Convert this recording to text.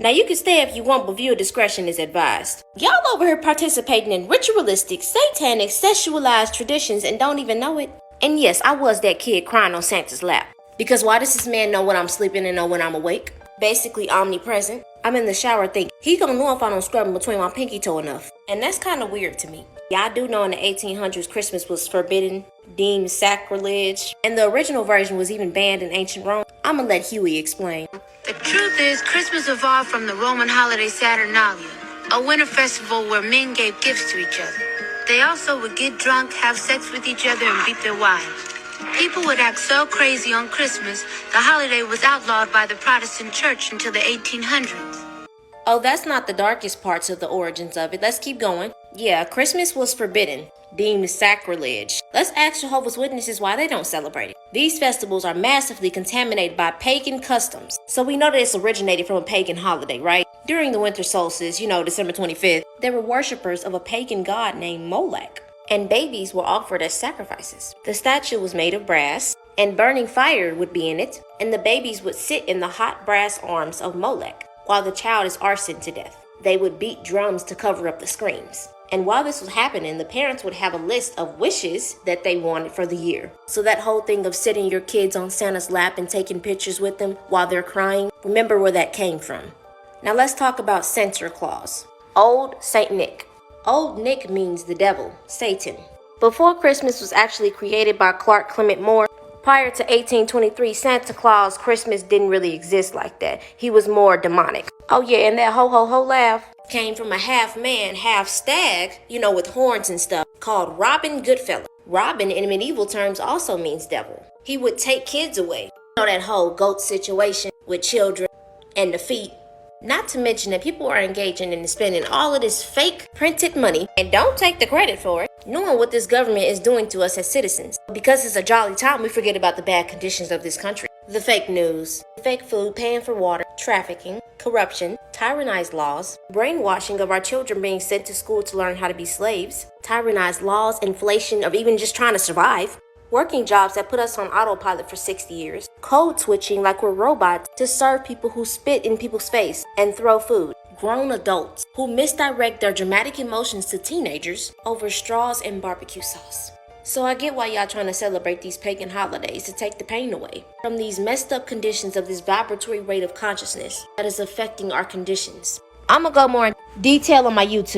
Now you can stay if you want, but viewer discretion is advised. Y'all over here participating in ritualistic, satanic, sexualized traditions and don't even know it. And yes, I was that kid crying on Santa's lap. Because why does this man know when I'm sleeping and know when I'm awake? Basically omnipresent. I'm in the shower thinking, he gonna know if I don't scrub him between my pinky toe enough. And that's kind of weird to me. Y'all do know in the 1800s Christmas was forbidden, deemed sacrilege, and the original version was even banned in ancient Rome. I'ma let Huey explain. The truth is, Christmas evolved from the Roman holiday Saturnalia, a winter festival where men gave gifts to each other. They also would get drunk, have sex with each other, and beat their wives. People would act so crazy on Christmas, the holiday was outlawed by the Protestant Church until the 1800s. Oh, that's not the darkest parts of the origins of it. Let's keep going. Yeah, Christmas was forbidden, deemed sacrilege. Let's ask Jehovah's Witnesses why they don't celebrate it. These festivals are massively contaminated by pagan customs. So we know that it's originated from a pagan holiday, right? During the winter solstice, December 25th, there were worshippers of a pagan god named Molech, and babies were offered as sacrifices. The statue was made of brass, and burning fire would be in it, and the babies would sit in the hot brass arms of Molech, while the child is arsoned to death. They would beat drums to cover up the screams. And while this was happening, the parents would have a list of wishes that they wanted for the year. So that whole thing of sitting your kids on Santa's lap and taking pictures with them while they're crying, remember where that came from. Now let's talk about Santa Claus. Old Saint Nick. Old Nick means the devil, Satan. Before Christmas was actually created by Clark Clement Moore, prior to 1823, Santa Claus Christmas didn't really exist like that. He was more demonic. Oh yeah, and that ho ho ho laugh came from a half man, half stag, with horns and stuff, called Robin Goodfellow. Robin in medieval terms also means devil. He would take kids away. That whole goat situation with children and the feet. Not to mention that people are engaging in spending all of this fake printed money and don't take the credit for it, knowing what this government is doing to us as citizens. Because it's a jolly time, we forget about the bad conditions of this country. The fake news, fake food, paying for water, trafficking, corruption, tyrannized laws, brainwashing of our children being sent to school to learn how to be slaves, tyrannized laws, inflation of even just trying to survive, working jobs that put us on autopilot for 60 years, code switching like we're robots to serve people who spit in people's face and throw food, grown adults who misdirect their dramatic emotions to teenagers over straws and barbecue sauce. So I get why y'all trying to celebrate these pagan holidays to take the pain away from these messed up conditions of this vibratory rate of consciousness that is affecting our conditions. I'ma go more in detail on my YouTube.